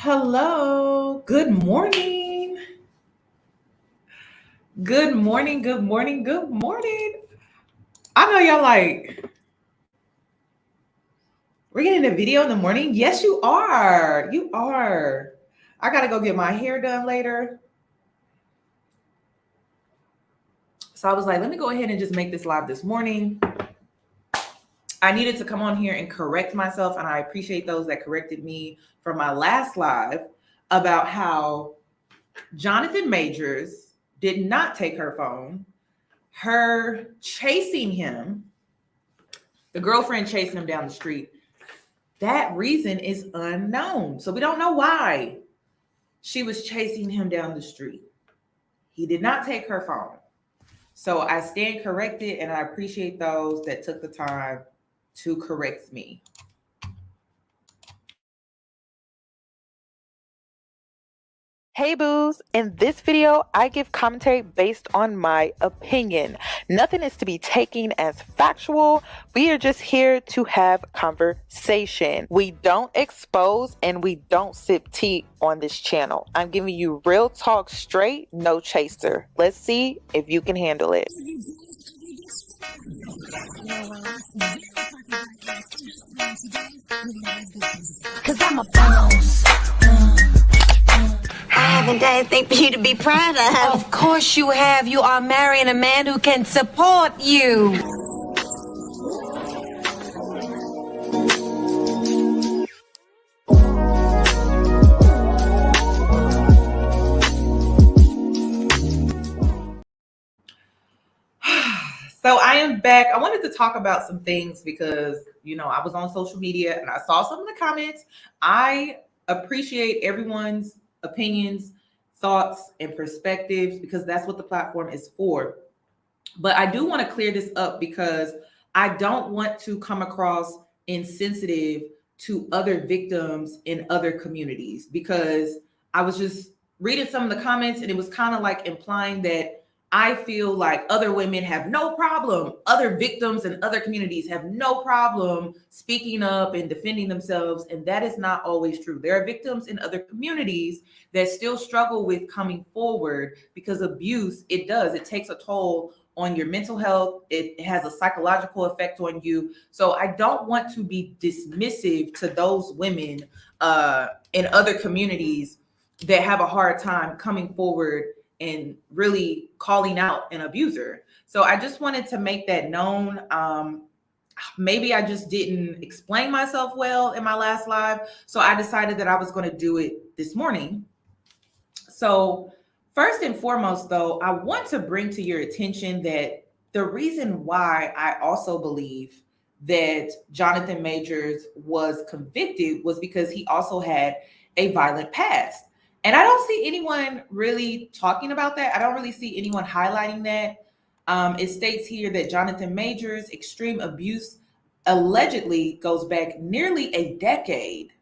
Hello. Good morning. Good morning. Good morning. Good morning. I know y'all like, we're getting a video in the morning. Yes, you are. You are. I got to go get my hair done later. So I was like, let me go ahead and just make this live this morning. I needed to come on here and correct myself. And I appreciate those that corrected me from my last live about how Jonathan Majors did not take her phone. Her chasing him, the girlfriend chasing him down the street, that reason is unknown. So we don't know why she was chasing him down the street. He did not take her phone. So I stand corrected, and I appreciate those that took the time to correct me. Hey boos, in this video, I give commentary based on my opinion. Nothing is to be taken as factual. We are just here to have conversation. We don't expose and we don't sip tea on this channel. I'm giving you real talk straight, no chaser. Let's see if you can handle it. Cause I'm a boss. I haven't done anything for you to be proud of. Of course you have. You are marrying a man who can support you. So I am back. I wanted to talk about some things because, I was on social media and I saw some of the comments. I appreciate everyone's opinions, thoughts, and perspectives because that's what the platform is for. But I do want to clear this up because I don't want to come across insensitive to other victims in other communities, because I was just reading some of the comments and it was kind of like implying that I feel like other women have no problem, other victims in other communities have no problem speaking up and defending themselves. And that is not always true. There are victims in other communities that still struggle with coming forward because abuse, it takes a toll on your mental health. It has a psychological effect on you. So I don't want to be dismissive to those women in other communities that have a hard time coming forward and really calling out an abuser. So I just wanted to make that known. Maybe I just didn't explain myself well in my last live. So I decided that I was going to do it this morning. So first and foremost, though, I want to bring to your attention that the reason why I also believe that Jonathan Majors was convicted was because he also had a violent past. And I don't see anyone really talking about that. I don't really see anyone highlighting that. It states here that Jonathan Majors' extreme abuse allegedly goes back nearly a decade.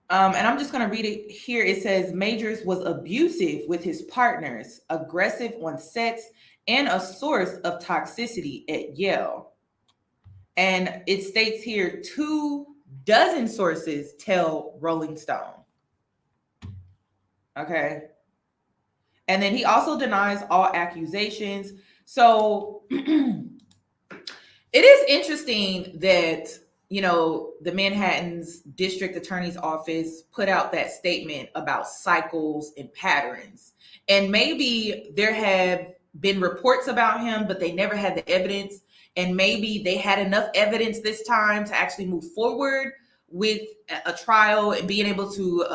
And I'm just going to read it here. It says Majors was abusive with his partners, aggressive on sets, and a source of toxicity at Yale. And it states here 24 sources tell Rolling Stone. Okay. And then he also denies all accusations. So it is interesting that, the Manhattan's district attorney's office put out that statement about cycles and patterns. And maybe there have been reports about him, but they never had the evidence. And maybe they had enough evidence this time to actually move forward with a trial and being able to,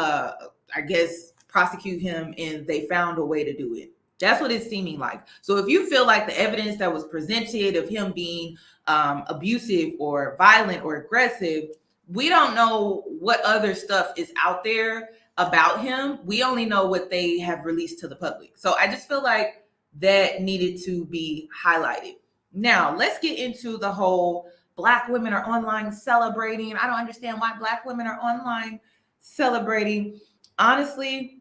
prosecute him, and they found a way to do it. That's what it's seeming like. So if you feel like the evidence that was presented of him being abusive or violent or aggressive, we don't know what other stuff is out there about him. We only know what they have released to the public. So I just feel like that needed to be highlighted. Now, let's get into the whole Black women are online celebrating. I don't understand why Black women are online celebrating. Honestly,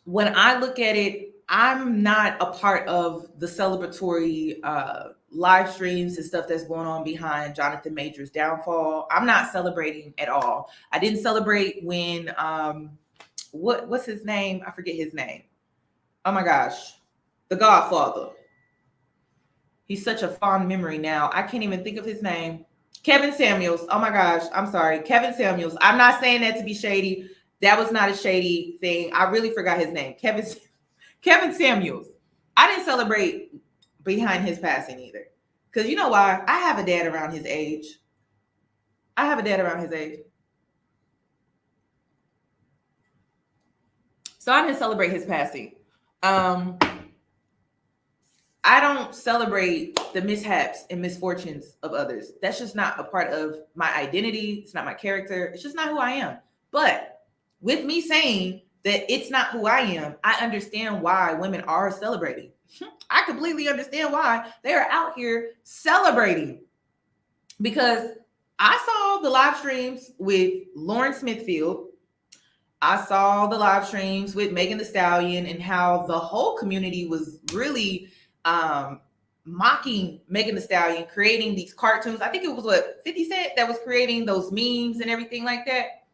when I look at it, I'm not a part of the celebratory live streams and stuff that's going on behind Jonathan Major's downfall. I'm not celebrating at all. I didn't celebrate when what's his name? I forget his name. Oh my gosh. The Godfather. He's such a fond memory now. I can't even think of his name. Kevin Samuels. Oh my gosh. I'm sorry. Kevin Samuels. I'm not saying that to be shady. That was not a shady thing. I really forgot his name. Kevin Samuels. I didn't celebrate behind his passing either. Because you know why? I have a dad around his age. So I didn't celebrate his passing. I don't celebrate the mishaps and misfortunes of others. That's just not a part of my identity. It's not my character. It's just not who I am. But with me saying that it's not who I am, I understand why women are celebrating. I completely understand why they are out here celebrating. Because I saw the live streams with Lauren Smithfield. I saw the live streams with Megan Thee Stallion and how the whole community was really mocking Megan Thee Stallion, creating these cartoons. I think it was 50 Cent that was creating those memes and everything like that.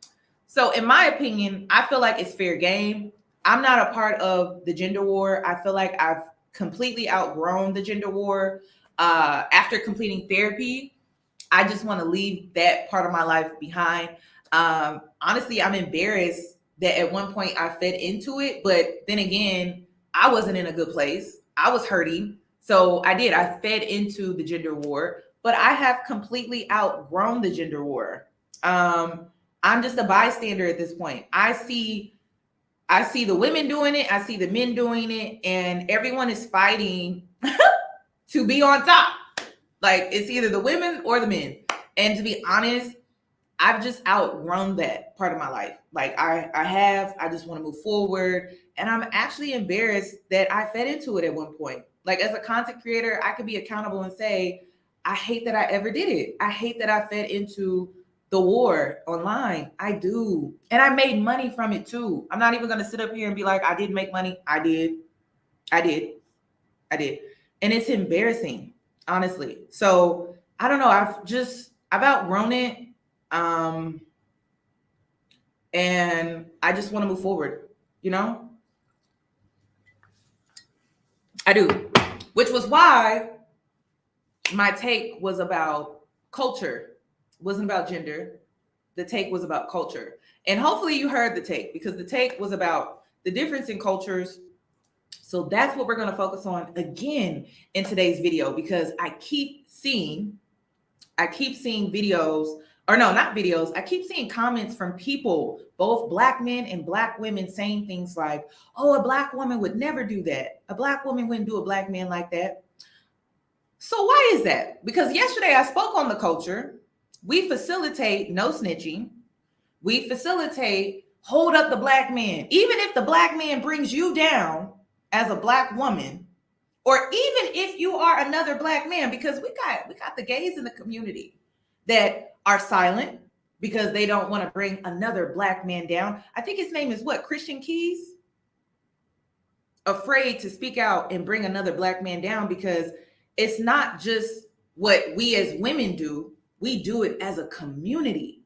So in my opinion, I feel like it's fair game. I'm not a part of the gender war. I feel like I've completely outgrown the gender war. After completing therapy, I just want to leave that part of my life behind. Honestly, I'm embarrassed that at one point I fed into it, but then again, I wasn't in a good place. I was hurting. So I fed into the gender war, but I have completely outgrown the gender war. I'm just a bystander at this point. I see the women doing it. I see the men doing it, and everyone is fighting to be on top. Like it's either the women or the men. And to be honest, I've just outgrown that part of my life. Like I just want to move forward. And I'm actually embarrassed that I fed into it at one point. Like as a content creator, I could be accountable and say, I hate that I ever did it. I hate that I fed into the war online. I do. And I made money from it too. I'm not even going to sit up here and be like, I didn't make money. I did. And it's embarrassing, honestly. So I don't know. I've outgrown it. And I just want to move forward, you know? I do. Which was why my take was about culture. It wasn't about gender. The take was about culture. And hopefully you heard the take, because the take was about the difference in cultures. So that's what we're going to focus on again in today's video, because I keep seeing videos, or no, not videos. I keep seeing comments from people, both Black men and Black women, saying things like, oh, a Black woman would never do that. A Black woman wouldn't do a Black man like that. So why is that? Because yesterday I spoke on the culture. We facilitate no snitching. We facilitate hold up the Black man. Even if the Black man brings you down as a Black woman, or even if you are another Black man, because we got the gays in the community that are silent because they don't want to bring another Black man down. I think his name is Christian Keys? Afraid to speak out and bring another Black man down, because it's not just what we as women do. We do it as a community.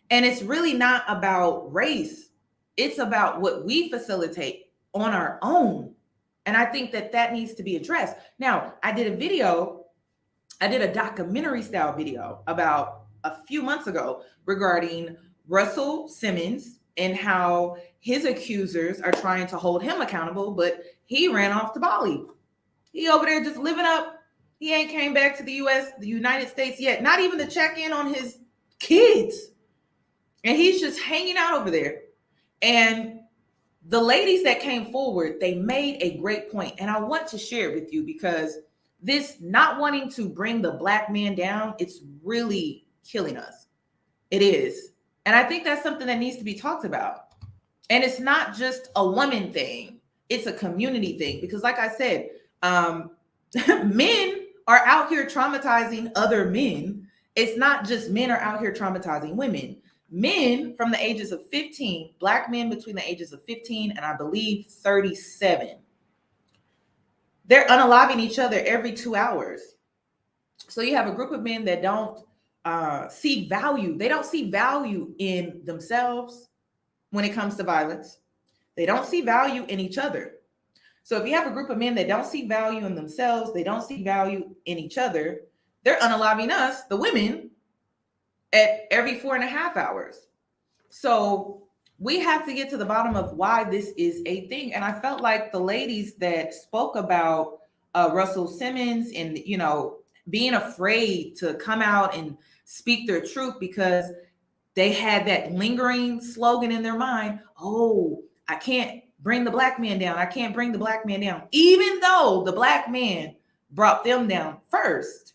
And it's really not about race. It's about what we facilitate on our own. And I think that needs to be addressed. Now, I did a documentary style video about a few months ago regarding Russell Simmons and how his accusers are trying to hold him accountable, but he ran off to Bali. He over there just living up. He ain't came back to the United States yet, not even to check in on his kids. And he's just hanging out over there. And the ladies that came forward, they made a great point. And I want to share it with you, because this not wanting to bring the Black man down, it's really killing us. It is. And I think that's something that needs to be talked about. And it's not just a woman thing. It's a community thing. Because like I said, men are out here traumatizing other men. It's not just men are out here traumatizing women. Men from the ages of 15, Black men between the ages of 15 and I believe 37, they're unaliving each other every 2 hours. So you have a group of men that don't see value. They don't see value in themselves when it comes to violence. They don't see value in each other. So if you have a group of men that don't see value in themselves, they don't see value in each other, they're unaliving us, the women, at every 4.5 hours. So we have to get to the bottom of why this is a thing. And I felt like the ladies that spoke about Russell Simmons and, you know, being afraid to come out and speak their truth because they had that lingering slogan in their mind. Oh, I can't bring the black man down. I can't bring the black man down. Even though the black man brought them down first.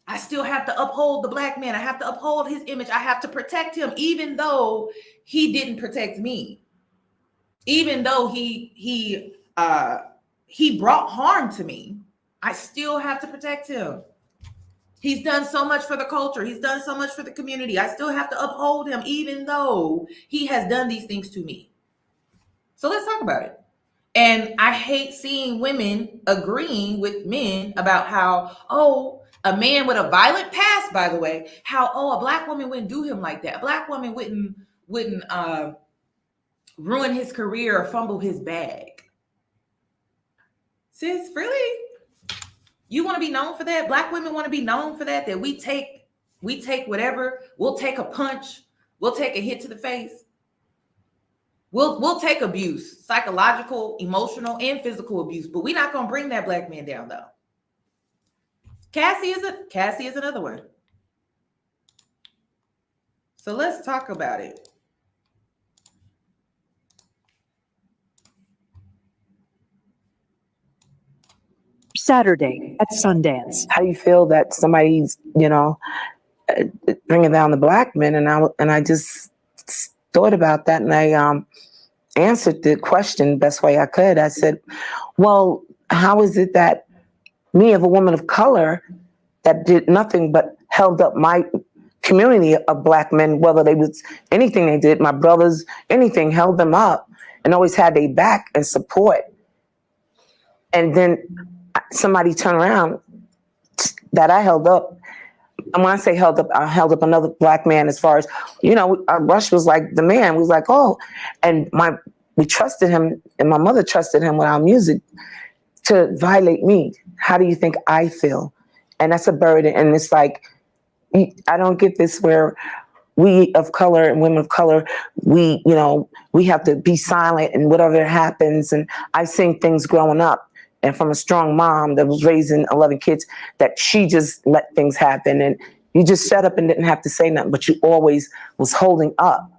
I still have to uphold the black man. I have to uphold his image. I have to protect him, even though he didn't protect me. Even though he brought harm to me, I still have to protect him. He's done so much for the culture. He's done so much for the community. I still have to uphold him, even though he has done these things to me. So let's talk about it. And I hate seeing women agreeing with men about how, oh, a man with a violent past, by the way, how, oh, a black woman wouldn't do him like that. A black woman wouldn't ruin his career or fumble his bag. Sis, really? You want to be known for that? Black women want to be known for that, that we take whatever. We'll take a punch. We'll take a hit to the face. We'll take abuse, psychological, emotional, and physical abuse, but we're not going to bring that black man down, though. Cassie is another one. So let's talk about it. Saturday at Sundance. How do you feel that somebody's, bringing down the black men? And I just thought about that, and I answered the question best way I could. I said, well, how is it that me, of a woman of color, that did nothing but held up my community of black men, whether they was anything they did, my brothers, anything, held them up and always had their back and support. And then somebody turned around that I held up. And when I say held up, I held up another black man as far as, Rush was like the man. We was like, oh, and we trusted him, and my mother trusted him with our music to violate me. How do you think I feel? And that's a burden. And it's like, I don't get this where we of color and women of color, we have to be silent and whatever happens. And I've seen things growing up, and from a strong mom that was raising 11 kids, that she just let things happen. And you just shut up and didn't have to say nothing, but you always was holding up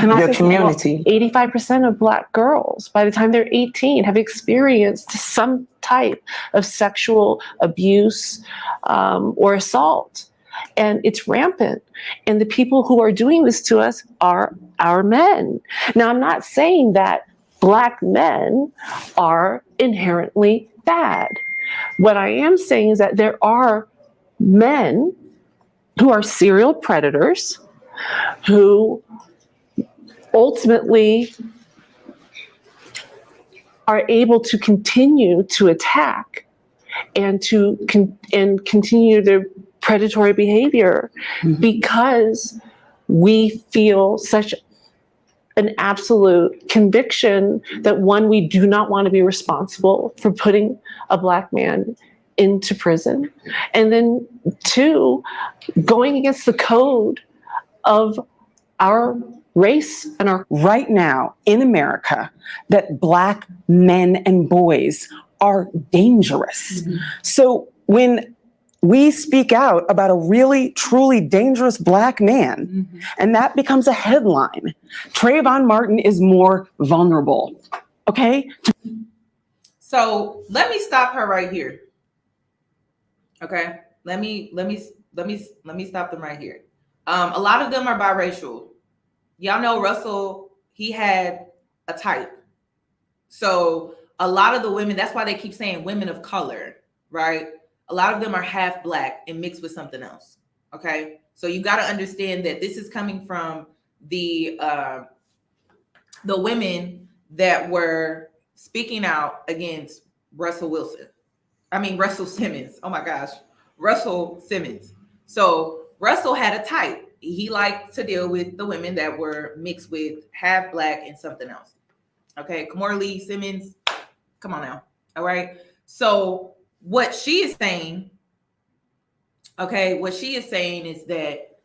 your community. 85% of Black girls, by the time they're 18, have experienced some type of sexual abuse or assault. And it's rampant. And the people who are doing this to us are our men. Now, I'm not saying that Black men are inherently bad. What I am saying is that there are men who are serial predators who ultimately are able to continue to attack and to continue their predatory behavior because we feel such an absolute conviction that, one, we do not want to be responsible for putting a Black man into prison, and then two, going against the code of our race and our right now in America, that Black men and boys are dangerous. So when we speak out about a really, truly dangerous Black man, and that becomes a headline, Trayvon Martin is more vulnerable. Okay? So let me stop her right here. Okay? Let me stop them right here. A lot of them are biracial. Y'all know Russell, he had a type. So a lot of the women, that's why they keep saying women of color, right? A lot of them are half Black and mixed with something else. Okay. So you got to understand that this is coming from the women that were speaking out against Russell Simmons. Oh my gosh, Russell Simmons. So Russell had a type. He liked to deal with the women that were mixed with half black and something else. Okay, Kamora Lee Simmons, come on now. All right. So what she is saying, is that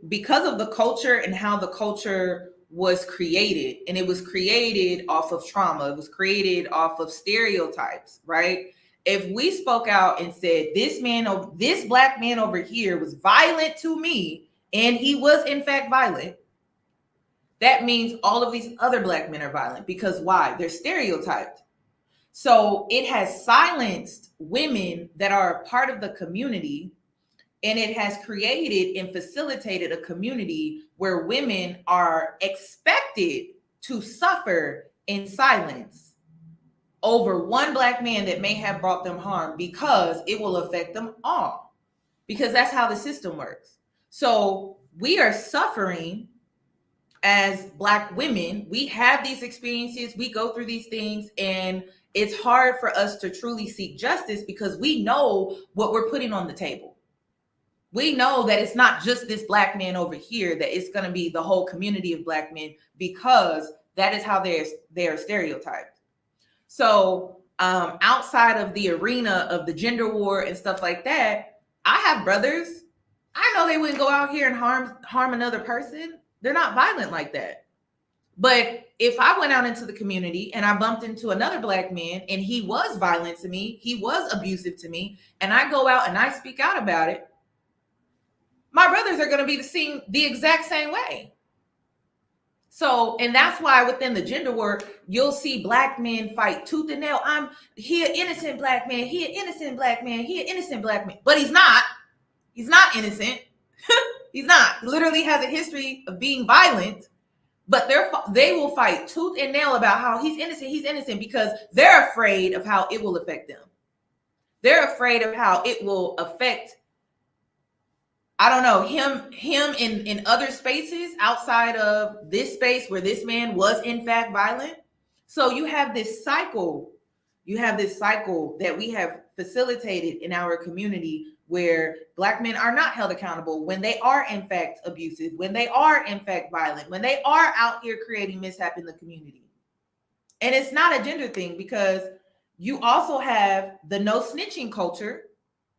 because of the culture and how the culture was created, and it was created off of trauma, it was created off of stereotypes, right? If we spoke out and said, this black man over here was violent to me, and he was in fact violent, that means all of these other black men are violent. Because why? They're stereotyped. So it has silenced women that are a part of the community, and it has created and facilitated a community where women are expected to suffer in silence over one black man that may have brought them harm, because it will affect them all, because that's how the system works. So we are suffering as black women. We have these experiences, we go through these things, and it's hard for us to truly seek justice because we know what we're putting on the table. We know that it's not just this black man over here, that it's going to be the whole community of black men, because that is how they are stereotyped. So outside of the arena of the gender war and stuff like that, I have brothers. I know they wouldn't go out here and harm another person. They're not violent like that. But if I went out into the community and I bumped into another black man and he was violent to me, he was abusive to me, and I go out and I speak out about it, my brothers are going to be seen the exact same way. So, and that's why within the gender war, you'll see black men fight tooth and nail. He an innocent black man. He an innocent black man. He an innocent black man. But he's not. He's not innocent. He's not. He literally has a history of being violent. But they will fight tooth and nail about how he's innocent, because they're afraid of how it will affect them. They're afraid of how it will affect, I don't know, him in other spaces outside of this space where this man was in fact violent. So you have this cycle. That we have facilitated in our community, where black men are not held accountable when they are in fact abusive, when they are in fact violent, when they are out here creating mishap in the community. And it's not a gender thing, because you also have the no snitching culture.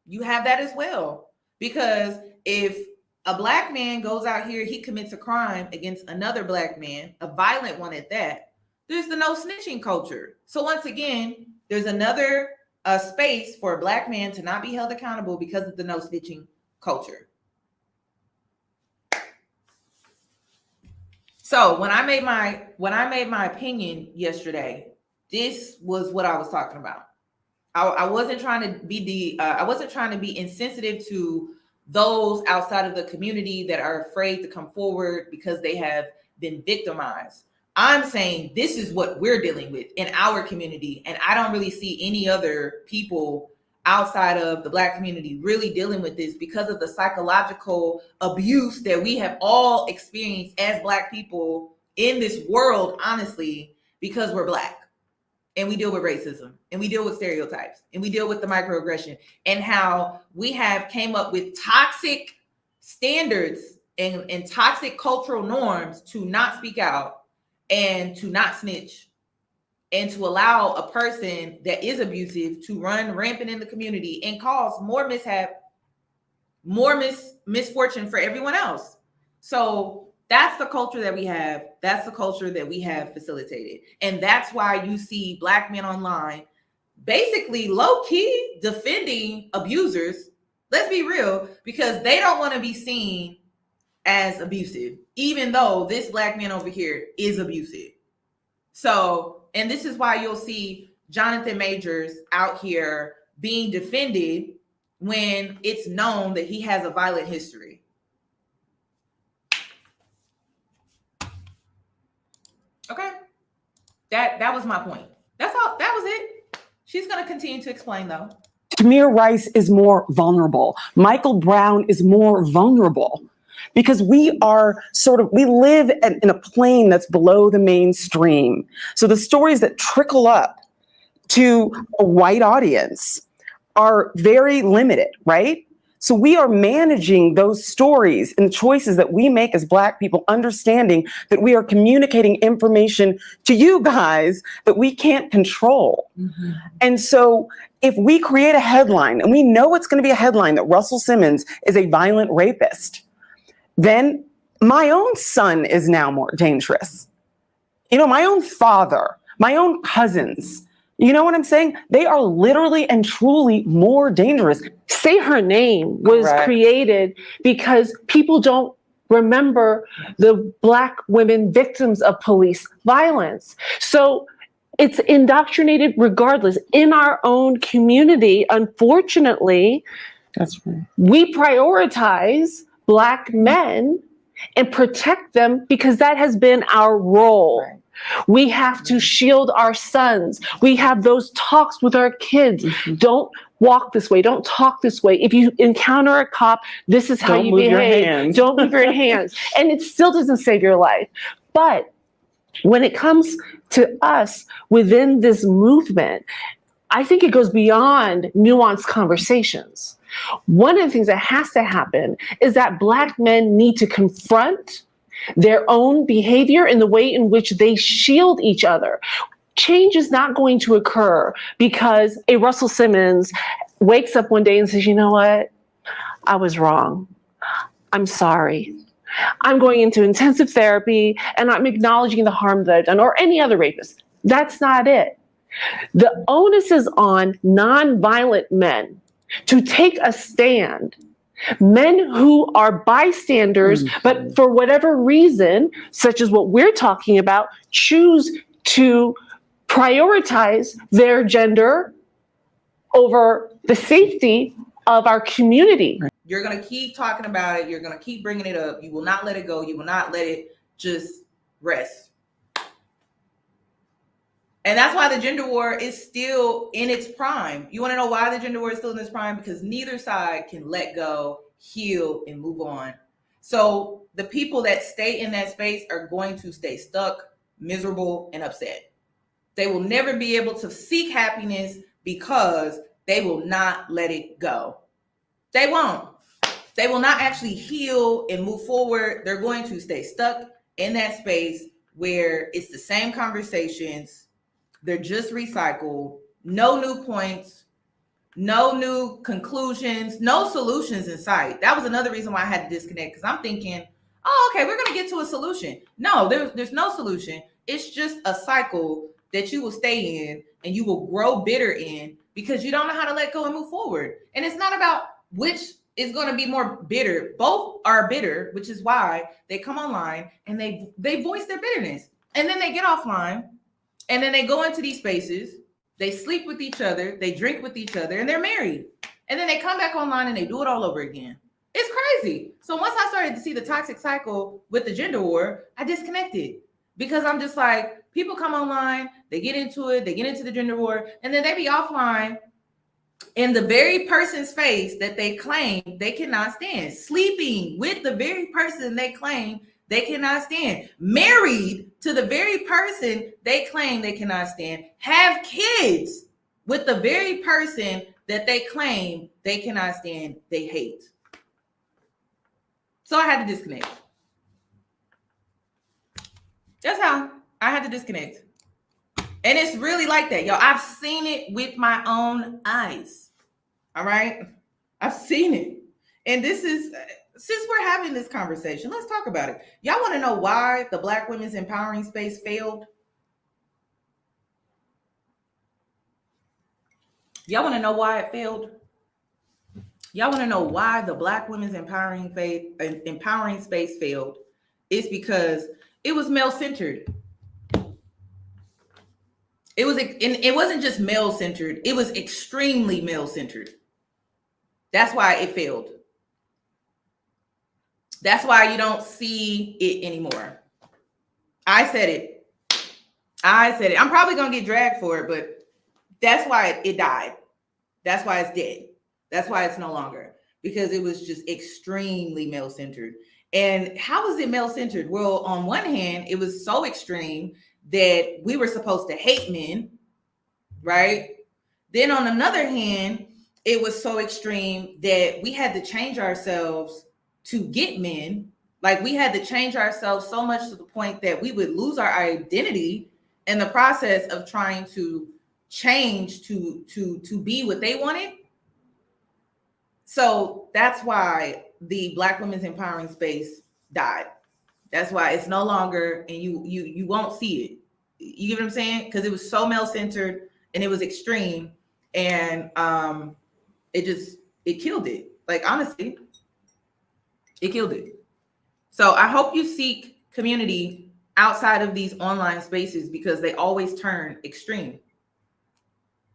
You have that as well. Because if a black man goes out here, he commits a crime against another black man, a violent one at that, there's the no snitching culture. So once again, there's another space for a black man to not be held accountable because of the no snitching culture. So when I made my opinion yesterday, this was what I was talking about. I wasn't trying to be insensitive to those outside of the community that are afraid to come forward because they have been victimized. I'm saying this is what we're dealing with in our community, and I don't really see any other people outside of the black community really dealing with this, because of the psychological abuse that we have all experienced as black people in this world, honestly, because we're black. And we deal with racism, and we deal with stereotypes, and we deal with the microaggression, and how we have came up with toxic standards and toxic cultural norms to not speak out and to not snitch, and to allow a person that is abusive to run rampant in the community and cause more mishap, more misfortune for everyone else. So that's the culture that we have. That's the culture that we have facilitated. And that's why you see black men online basically low-key defending abusers. Let's be real, because they don't want to be seen as abusive, even though this black man over here is abusive. So, and this is why you'll see Jonathan Majors out here being defended when it's known that he has a violent history. Okay. That was my point. That's all. That was it. She's going to continue to explain, though. Tamir Rice is more vulnerable. Michael Brown is more vulnerable, because we live in a plane that's below the mainstream. So the stories that trickle up to a white audience are very limited, right? So we are managing those stories and the choices that we make as Black people, understanding that we are communicating information to you guys that we can't control. Mm-hmm. And so if we create a headline, and we know it's going to be a headline that Russell Simmons is a violent rapist, then my own son is now more dangerous. You know, my own father, my own cousins, you know what I'm saying? They are literally and truly more dangerous. Say Her Name was Correct. created because people don't remember the Black women victims of police violence. So it's indoctrinated regardless. In our own community, unfortunately, That's right. we prioritize Black men and protect them because that has been our role. Right. We have to shield our sons. We have those talks with our kids. Mm-hmm. Don't walk this way. Don't talk this way. If you encounter a cop, this is how Don't you move your behave. hands. Don't move your hands. And it still doesn't save your life. But when it comes to us within this movement, I think it goes beyond nuanced conversations. One of the things that has to happen is that Black men need to confront their own behavior and the way in which they shield each other. Change is not going to occur because a Russell Simmons wakes up one day and says, you know what? I was wrong. I'm sorry. I'm going into intensive therapy and I'm acknowledging the harm that I've done, or any other rapist. That's not it. The onus is on nonviolent men to take a stand. Men who are bystanders, but for whatever reason, such as what we're talking about, choose to prioritize their gender over the safety of our community. You're going to keep talking about it. You're going to keep bringing it up. You will not let it go. You will not let it just rest. And that's why the gender war is still in its prime. You want to know why the gender war is still in its prime? Because neither side can let go, heal, and move on. So the people that stay in that space are going to stay stuck, miserable, and upset. They will never be able to seek happiness because they will not let it go. They won't. They will not actually heal and move forward. They're going to stay stuck in that space where it's the same conversations. They're just recycled, no new points, no new conclusions, no solutions in sight. That was another reason why I had to disconnect, because I'm thinking, oh, okay, we're going to get to a solution. No, there's no solution. It's just a cycle that you will stay in and you will grow bitter in because you don't know how to let go and move forward. And it's not about which is going to be more bitter. Both are bitter, which is why they come online and they voice their bitterness. And then they get offline. And then they go into these spaces, they sleep with each other, they drink with each other, and they're married. And then they come back online and they do it all over again. It's crazy. So once I started to see the toxic cycle with the gender war, I disconnected because I'm just like, people come online, they get into it, they get into the gender war, and then they be offline in the very person's face that they claim they cannot stand, sleeping with the very person they claim they cannot stand, married to the very person they claim they cannot stand, have kids with the very person that they claim they cannot stand, they hate. So I had to disconnect. That's how I had to disconnect. And it's really like that, y'all. I've seen it with my own eyes. All right? I've seen it. And this is... Since we're having this conversation, let's talk about it. Y'all want to know why the Black women's empowering space failed? Y'all want to know why it failed? Y'all want to know why the Black women's empowering space failed? It's because it was male-centered. It wasn't just male-centered. It was extremely male-centered. That's why it failed. That's why you don't see it anymore. I said it. I'm probably going to get dragged for it, but that's why it died. That's why it's dead. That's why it's no longer, because it was just extremely male-centered. And how is it male-centered? Well, on one hand, it was so extreme that we were supposed to hate men right? Then on another hand, it was so extreme that we had to change ourselves to get men. Like we had to change ourselves so much to the point that we would lose our identity in the process of trying to change to be what they wanted. So that's why the Black women's empowering space died. That's why it's no longer, and you won't see it. You get what I'm saying? Because it was so male centered and it was extreme, and it killed it. Like honestly, it killed it. So I hope you seek community outside of these online spaces because they always turn extreme.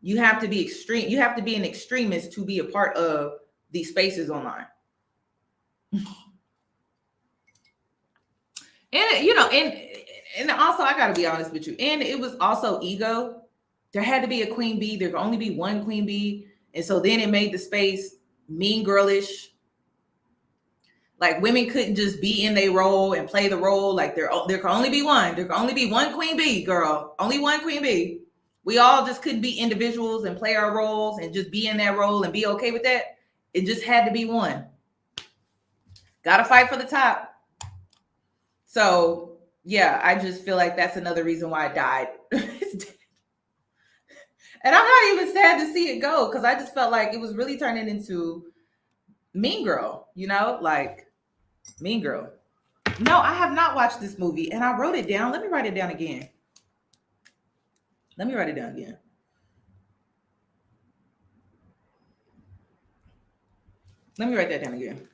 You have to be extreme. You have to be an extremist to be a part of these spaces online. And and also I gotta be honest with you. And it was also ego. There had to be a queen bee. There could only be one queen bee. And so then it made the space mean girlish. Like women couldn't just be in their role and play the role. Like there could only be one. There could only be one queen bee, girl. Only one queen bee. We all just couldn't be individuals and play our roles and just be in that role and be okay with that. It just had to be one. Gotta fight for the top. So yeah, I just feel like that's another reason why it died. And I'm not even sad to see it go because I just felt like it was really turning into Mean Girl, like Mean Girl. No, I have not watched this movie and I wrote it down. Let me write it down again. Let me write it down again. Let me write that down again.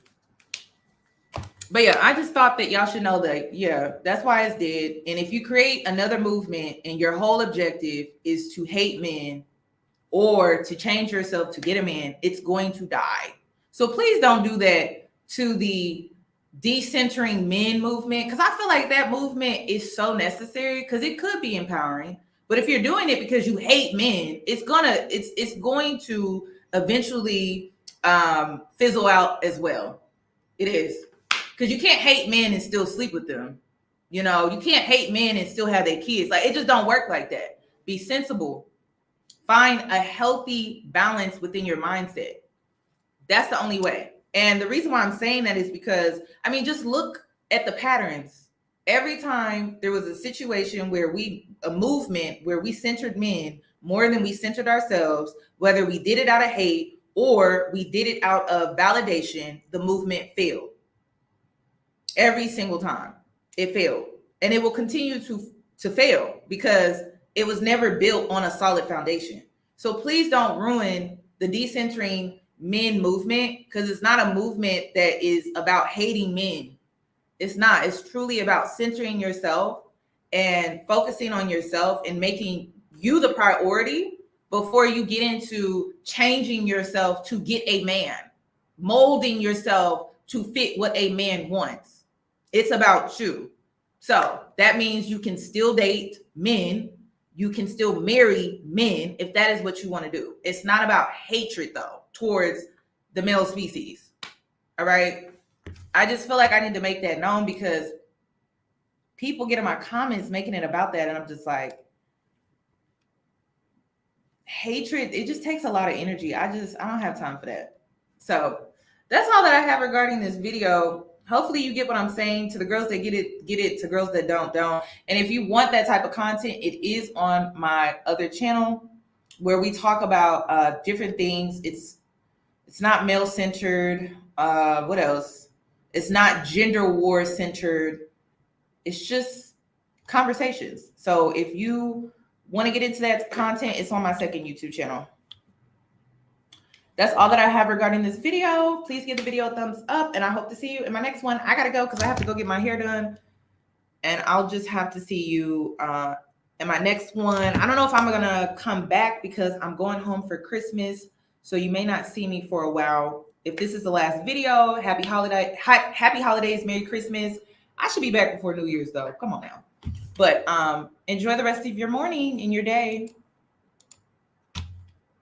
But yeah, I just thought that y'all should know that, yeah, that's why it's dead. And if you create another movement and your whole objective is to hate men or to change yourself to get a man, it's going to die. So please don't do that to the decentering men movement, because I feel like that movement is so necessary because it could be empowering. But if you're doing it because you hate men, it's going to eventually fizzle out as well. It is. Because you can't hate men and still sleep with them. You can't hate men and still have their kids. Like, it just don't work like that. Be sensible. Find a healthy balance within your mindset. That's the only way. And the reason why I'm saying that is because, just look at the patterns. Every time there was a situation a movement where we centered men more than we centered ourselves, whether we did it out of hate or we did it out of validation, the movement failed. Every single time it failed, and it will continue to fail because it was never built on a solid foundation. So please don't ruin the decentering men movement, because it's not a movement that is about hating men. It's not. It's truly about centering yourself and focusing on yourself and making you the priority before you get into changing yourself to get a man, molding yourself to fit what a man wants. It's about you. So that means you can still date men. You can still marry men if that is what you want to do. It's not about hatred, though, towards the male species. All right. I just feel like I need to make that known because people get in my comments making it about that. And I'm just like, hatred, it just takes a lot of energy. I don't have time for that. So that's all that I have regarding this video. Hopefully you get what I'm saying. To the girls that get it. To girls that don't. And if you want that type of content, it is on my other channel where we talk about different things. It's not male centered. What else? It's not gender war centered. It's just conversations. So if you want to get into that content, it's on my second YouTube channel. That's all that I have regarding this video. Please give the video a thumbs up, and I hope to see you in my next one. I gotta go because I have to go get my hair done, and I'll just have to see you in my next one. I don't know if I'm gonna come back because I'm going home for Christmas, so you may not see me for a while. If this is the last video, happy holidays, Merry Christmas. I should be back before New Year's though. Come on now. But enjoy the rest of your morning and your day.